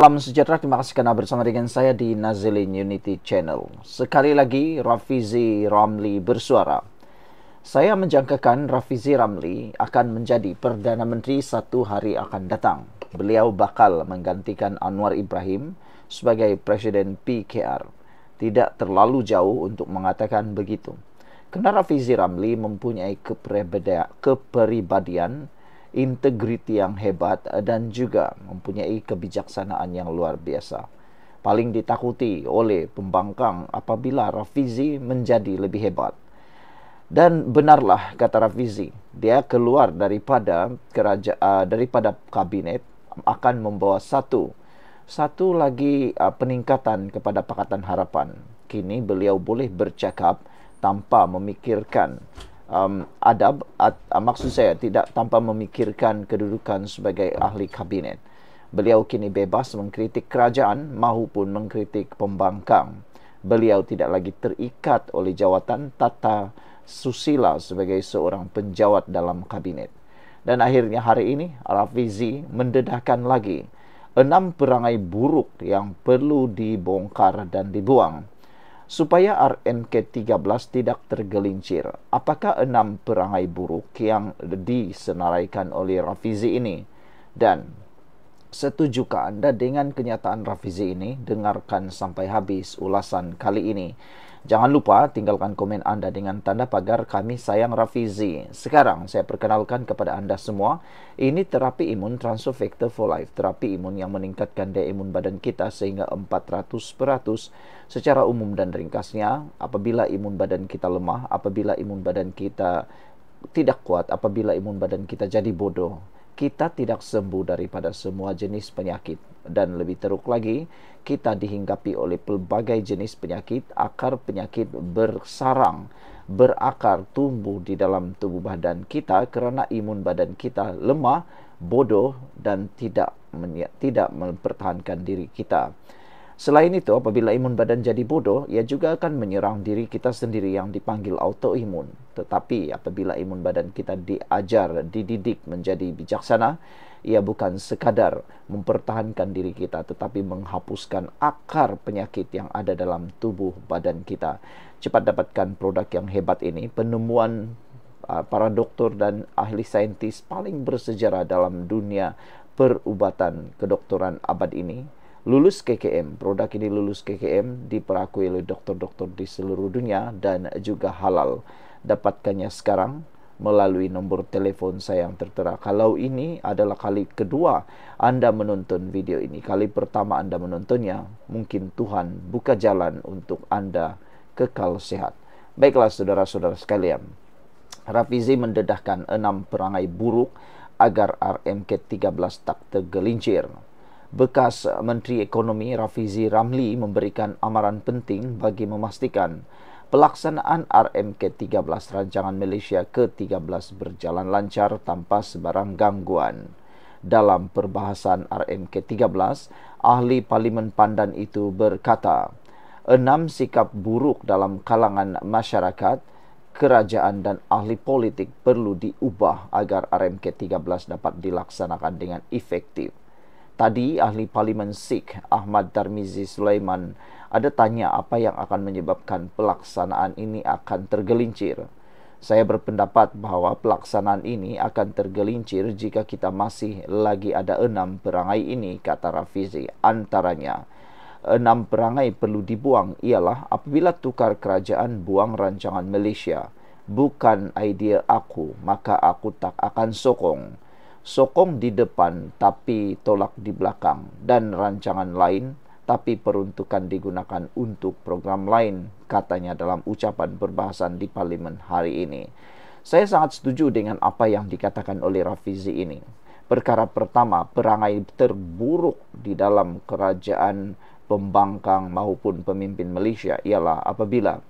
Salam sejahtera, terima kasih kerana bersama dengan saya di Nazilin Unity Channel. Sekali lagi, Rafizi Ramli bersuara. Saya menjangkakan Rafizi Ramli akan menjadi Perdana Menteri satu hari akan datang. Beliau bakal menggantikan Anwar Ibrahim sebagai Presiden PKR. Tidak terlalu jauh untuk mengatakan begitu. Kerana Rafizi Ramli mempunyai kepribadian, integriti yang hebat dan juga mempunyai kebijaksanaan yang luar biasa. Paling ditakuti oleh pembangkang apabila Rafizi menjadi lebih hebat. Dan benarlah kata Rafizi, dia keluar daripada kabinet akan membawa satu lagi peningkatan kepada Pakatan Harapan. Kini beliau boleh bercakap tanpa memikirkan adab, maksud saya tidak tanpa memikirkan kedudukan sebagai ahli kabinet. Beliau kini bebas mengkritik kerajaan maupun mengkritik pembangkang. Beliau tidak lagi terikat oleh jawatan tata susila sebagai seorang penjawat dalam kabinet. Dan akhirnya hari ini Rafizi mendedahkan lagi 6 perangai buruk yang perlu dibongkar dan dibuang supaya RMK13 tidak tergelincir. Apakah 6 perangai buruk yang disenaraikan oleh Rafizi ini? Dan setujukah anda dengan kenyataan Rafizi ini? Dengarkan sampai habis ulasan kali ini. Jangan lupa tinggalkan komen anda dengan tanda pagar kami sayang Rafizi. Sekarang saya perkenalkan kepada anda semua, ini terapi imun Transfer Factor for Life. Terapi imun yang meningkatkan daya imun badan kita sehingga 400% secara umum dan ringkasnya. Apabila imun badan kita lemah, apabila imun badan kita tidak kuat, apabila imun badan kita jadi bodoh, kita tidak sembuh daripada semua jenis penyakit. Dan lebih teruk lagi, kita dihinggapi oleh pelbagai jenis penyakit. Akar penyakit bersarang, berakar, tumbuh di dalam tubuh badan kita kerana imun badan kita lemah, bodoh dan tidak mempertahankan diri kita. Selain itu, apabila imun badan jadi bodoh, ia juga akan menyerang diri kita sendiri yang dipanggil autoimun. Tetapi apabila imun badan kita diajar, dididik menjadi bijaksana, ia bukan sekadar mempertahankan diri kita, tetapi menghapuskan akar penyakit yang ada dalam tubuh badan kita. Cepat dapatkan produk yang hebat ini, penemuan para doktor dan ahli saintis paling bersejarah dalam dunia perubatan kedokteran abad ini. Lulus KKM, produk ini lulus KKM, diperakui oleh doktor-doktor di seluruh dunia dan juga halal. Dapatkannya sekarang melalui nombor telefon saya yang tertera. Kalau ini adalah kali kedua anda menonton video ini, kali pertama anda menontonnya, mungkin Tuhan buka jalan untuk anda kekal sehat. Baiklah saudara-saudara sekalian, Rafizi mendedahkan 6 perangai buruk agar RMK13 tak tergelincir. Bekas Menteri Ekonomi Rafizi Ramli memberikan amaran penting bagi memastikan pelaksanaan RMK13 Rancangan Malaysia ke-13 berjalan lancar tanpa sebarang gangguan. Dalam perbahasan RMK13, ahli Parlimen Pandan itu berkata, 6 sikap buruk dalam kalangan masyarakat, kerajaan dan ahli politik perlu diubah agar RMK13 dapat dilaksanakan dengan efektif. Tadi ahli Parlimen Sikh Ahmad Tarmizi Sulaiman ada tanya apa yang akan menyebabkan pelaksanaan ini akan tergelincir. Saya berpendapat bahawa pelaksanaan ini akan tergelincir jika kita masih lagi ada 6 perangai ini, kata Rafizi. Antaranya, 6 perangai perlu dibuang ialah apabila tukar kerajaan buang rancangan Malaysia. Bukan idea aku, maka aku tak akan sokong. Sokong di depan tapi tolak di belakang, dan rancangan lain tapi peruntukan digunakan untuk program lain, katanya dalam ucapan perbahasan di Parlimen hari ini. Saya sangat setuju dengan apa yang dikatakan oleh Rafizi ini. Perkara pertama, perangai terburuk di dalam kerajaan pembangkang maupun pemimpin Malaysia ialah apabila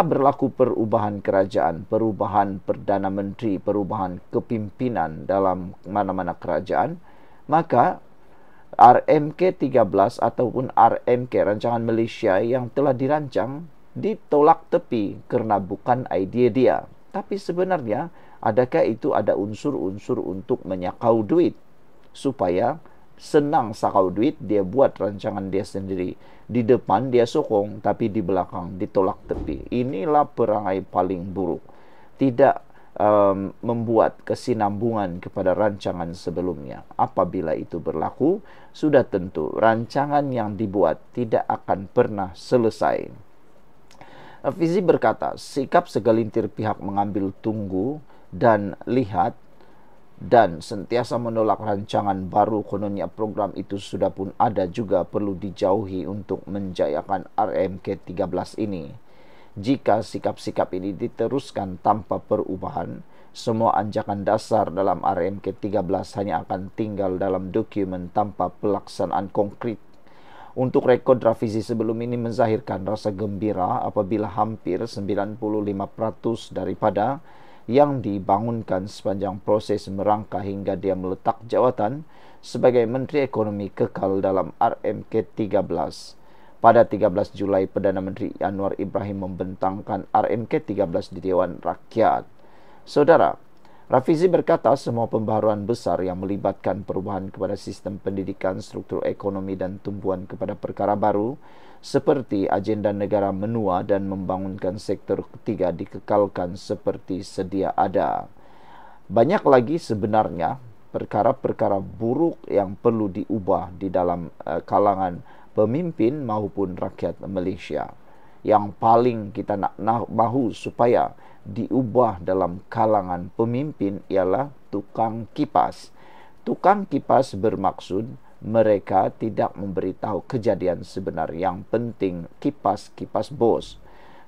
berlaku perubahan kerajaan, perubahan Perdana Menteri, perubahan kepimpinan dalam mana-mana kerajaan, maka RMK13 ataupun RMK Rancangan Malaysia yang telah dirancang ditolak tepi kerana bukan idea dia. Tapi sebenarnya adakah itu ada unsur-unsur untuk menyakau duit supaya senang sakau duit, dia buat rancangan dia sendiri. Di depan dia sokong, tapi di belakang ditolak tepi. Inilah perangai paling buruk. Tidak membuat kesinambungan kepada rancangan sebelumnya. Apabila itu berlaku, sudah tentu rancangan yang dibuat tidak akan pernah selesai. Fizi berkata, sikap segelintir pihak mengambil tunggu dan lihat dan sentiasa menolak rancangan baru, kononnya program itu sudah pun ada, juga perlu dijauhi untuk menjayakan RMK13 ini. Jika sikap-sikap ini diteruskan tanpa perubahan, semua anjakan dasar dalam RMK13 hanya akan tinggal dalam dokumen tanpa pelaksanaan konkret. Untuk rekod, revisi sebelum ini menzahirkan rasa gembira apabila hampir 95% daripada yang dibangunkan sepanjang proses merangkah hingga dia meletak jawatan sebagai Menteri Ekonomi kekal dalam RMK13. Pada 13 Julai, Perdana Menteri Anwar Ibrahim membentangkan RMK13 di Dewan Rakyat. Saudara, Rafizi berkata semua pembaharuan besar yang melibatkan perubahan kepada sistem pendidikan, struktur ekonomi dan tumpuan kepada perkara baru seperti agenda negara menua dan membangunkan sektor ketiga dikekalkan seperti sedia ada. Banyak lagi sebenarnya perkara-perkara buruk yang perlu diubah di dalam kalangan pemimpin maupun rakyat Malaysia. Yang paling kita nak mahu supaya diubah dalam kalangan pemimpin ialah tukang kipas. Tukang kipas bermaksud mereka tidak memberitahu kejadian sebenar. Yang penting kipas-kipas bos.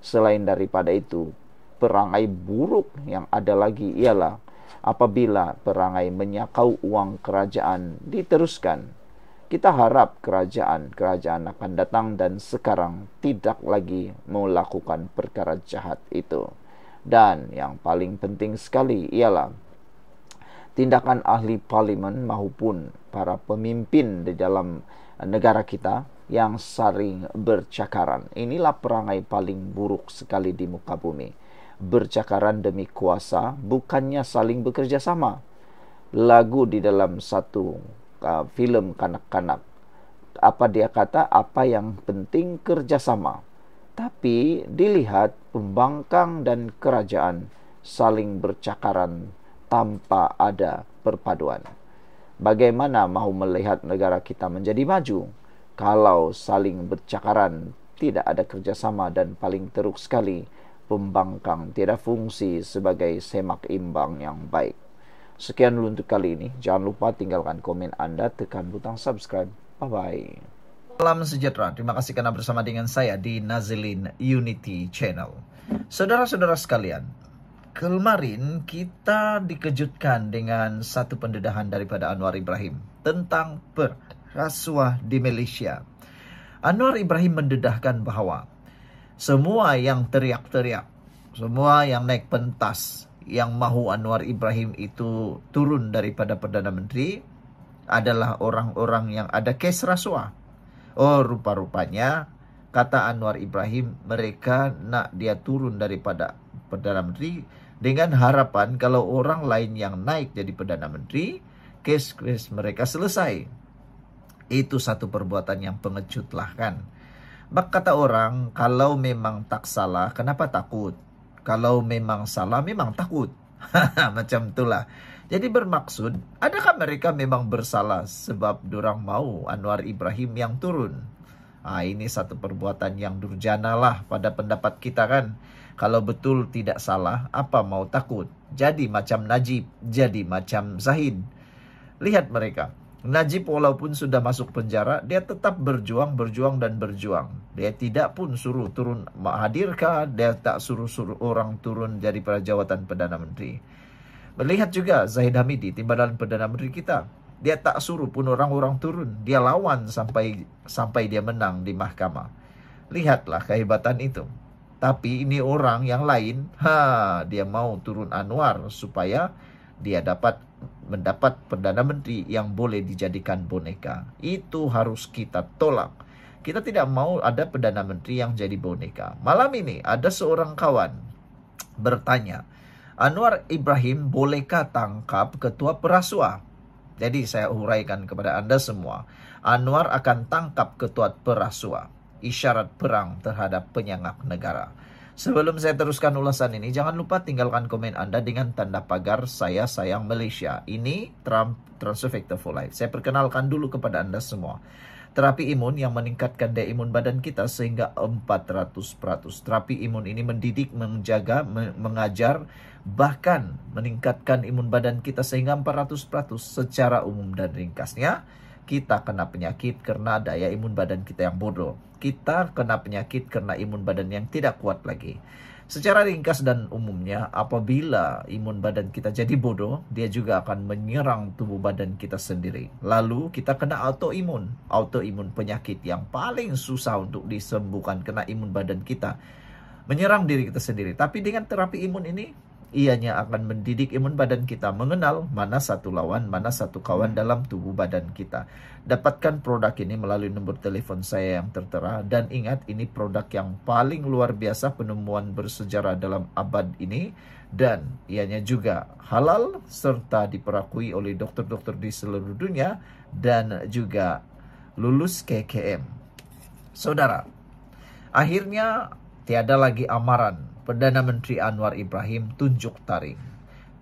Selain daripada itu, perangai buruk yang ada lagi ialah apabila perangai menyakau uang kerajaan diteruskan. Kita harap kerajaan akan datang dan sekarang tidak lagi melakukan perkara jahat itu. Dan yang paling penting sekali ialah tindakan ahli parlimen maupun para pemimpin di dalam negara kita yang saling bercakaran. Inilah perangai paling buruk sekali di muka bumi. Bercakaran demi kuasa, bukannya saling bekerja sama. Lagu di dalam satu filem kanak-kanak, apa dia kata? Apa yang penting kerjasama. Tapi dilihat pembangkang dan kerajaan saling bercakaran tanpa ada perpaduan. Bagaimana mahu melihat negara kita menjadi maju kalau saling bercakaran, tidak ada kerjasama, dan paling teruk sekali pembangkang tidak fungsi sebagai semak imbang yang baik. Sekian dulu untuk kali ini. Jangan lupa tinggalkan komen Anda, tekan butang subscribe. Bye-bye. Salam sejahtera, terima kasih karena bersama dengan saya di Nazilin Unity Channel. Saudara-saudara sekalian, kemarin kita dikejutkan dengan satu pendedahan daripada Anwar Ibrahim tentang perasuah di Malaysia. Anwar Ibrahim mendedahkan bahawa semua yang teriak-teriak, semua yang naik pentas, yang mahu Anwar Ibrahim itu turun daripada Perdana Menteri adalah orang-orang yang ada kes rasuah. Oh, rupa-rupanya, kata Anwar Ibrahim, mereka nak dia turun daripada Perdana Menteri dengan harapan kalau orang lain yang naik jadi Perdana Menteri, kes-kes mereka selesai. Itu satu perbuatan yang pengecut lah kan. Maka kata orang, kalau memang tak salah, kenapa takut? Kalau memang salah, memang takut. Macam itulah. Jadi bermaksud, adakah mereka memang bersalah sebab dorang mau Anwar Ibrahim yang turun? Ini satu perbuatan yang durjana lah pada pendapat kita kan. Kalau betul tidak salah, apa mau takut? Jadi macam Najib, jadi macam Zahid. Lihat mereka. Najib walaupun sudah masuk penjara, dia tetap berjuang. Dia tidak pun suruh turun hadirkah, dia tak suruh orang turun jadi pada jawatan Perdana Menteri. Melihat juga Zahid Hamidi, timbalan Perdana Menteri kita. Dia tak suruh pun orang-orang turun. Dia lawan sampai dia menang di mahkamah. Lihatlah kehebatan itu. Tapi ini orang yang lain, dia mau turun Anwar supaya dia mendapat Perdana Menteri yang boleh dijadikan boneka. Itu harus kita tolak. Kita tidak mau ada Perdana Menteri yang jadi boneka. Malam ini ada seorang kawan bertanya, Anwar Ibrahim bolehkah tangkap ketua perasuah? Jadi saya uraikan kepada Anda semua. Anwar akan tangkap ketua perasuah. Isyarat perang terhadap penyangak negara. Sebelum saya teruskan ulasan ini, jangan lupa tinggalkan komen Anda dengan tanda pagar saya sayang Malaysia. Ini Trump Transfer Factor for Life. Saya perkenalkan dulu kepada Anda semua. Terapi imun yang meningkatkan daya imun badan kita sehingga 400%. Terapi imun ini mendidik, menjaga, mengajar, bahkan meningkatkan imun badan kita sehingga 400%. Secara umum dan ringkasnya, kita kena penyakit karena daya imun badan kita yang bodoh. Kita kena penyakit karena imun badan yang tidak kuat lagi. Secara ringkas dan umumnya, apabila imun badan kita jadi bodoh, dia juga akan menyerang tubuh badan kita sendiri. Lalu kita kena autoimun. Autoimun penyakit yang paling susah untuk disembuhkan kena imun badan kita. Menyerang diri kita sendiri. Tapi dengan terapi imun ini, ianya akan mendidik imun badan kita mengenal mana satu lawan, mana satu kawan dalam tubuh badan kita. Dapatkan produk ini melalui nomor telepon saya yang tertera. Dan ingat, ini produk yang paling luar biasa, penemuan bersejarah dalam abad ini. Dan ianya juga halal serta diperakui oleh dokter-dokter di seluruh dunia. Dan juga lulus KKM. Saudara, akhirnya tiada lagi amaran. Perdana Menteri Anwar Ibrahim tunjuk taring.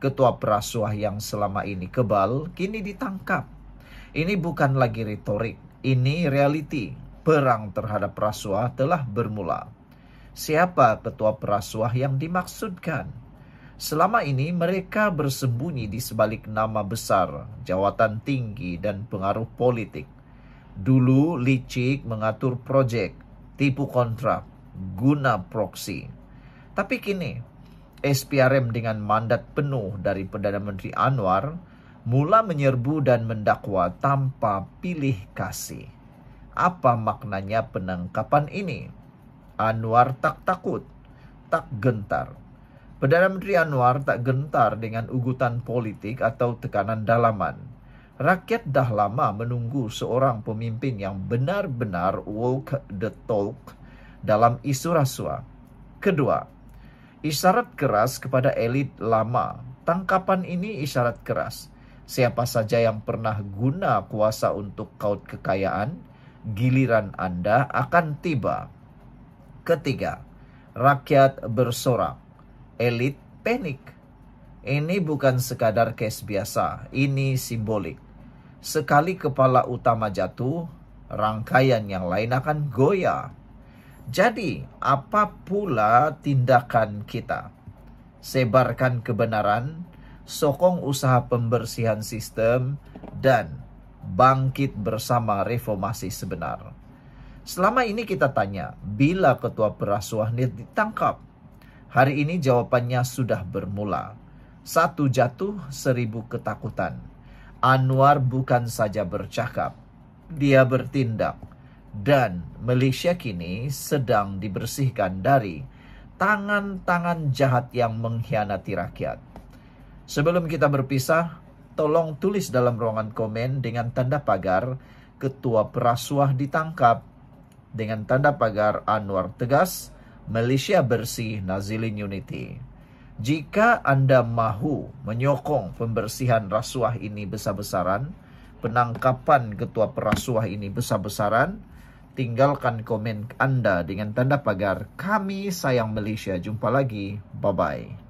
Ketua perasuah yang selama ini kebal, kini ditangkap. Ini bukan lagi retorik, ini reality. Perang terhadap rasuah telah bermula. Siapa ketua perasuah yang dimaksudkan? Selama ini mereka bersembunyi di sebalik nama besar, jawatan tinggi dan pengaruh politik. Dulu licik mengatur proyek, tipu kontrak, guna proksi. Tapi kini, SPRM dengan mandat penuh dari Perdana Menteri Anwar mula menyerbu dan mendakwa tanpa pilih kasih. Apa maknanya penangkapan ini? Anwar tak takut, tak gentar. Perdana Menteri Anwar tak gentar dengan ugutan politik atau tekanan dalaman. Rakyat dah lama menunggu seorang pemimpin yang benar-benar walk the talk dalam isu rasuah. Kedua, isyarat keras kepada elit lama. Tangkapan ini isyarat keras. Siapa saja yang pernah guna kuasa untuk kaut kekayaan, giliran Anda akan tiba. Ketiga, rakyat bersorak. Elit panik. Ini bukan sekadar case biasa, ini simbolik. Sekali kepala utama jatuh, rangkaian yang lain akan goyah. Jadi, apa pula tindakan kita? Sebarkan kebenaran, sokong usaha pembersihan sistem, dan bangkit bersama reformasi sebenar. Selama ini kita tanya, bila ketua perasuah ditangkap? Hari ini jawabannya sudah bermula. Satu jatuh, 1000 ketakutan. Anwar bukan saja bercakap, dia bertindak. Dan Malaysia kini sedang dibersihkan dari tangan-tangan jahat yang mengkhianati rakyat. Sebelum kita berpisah, tolong tulis dalam ruangan komen dengan tanda pagar ketua perasuah ditangkap, dengan tanda pagar Anwar tegas, Malaysia bersih, Nazilin Unity. Jika Anda mahu menyokong pembersihan rasuah ini besar-besaran, penangkapan ketua perasuah ini besar-besaran, tinggalkan komen Anda dengan tanda pagar Kami Sayang Malaysia. Jumpa lagi. Bye-bye.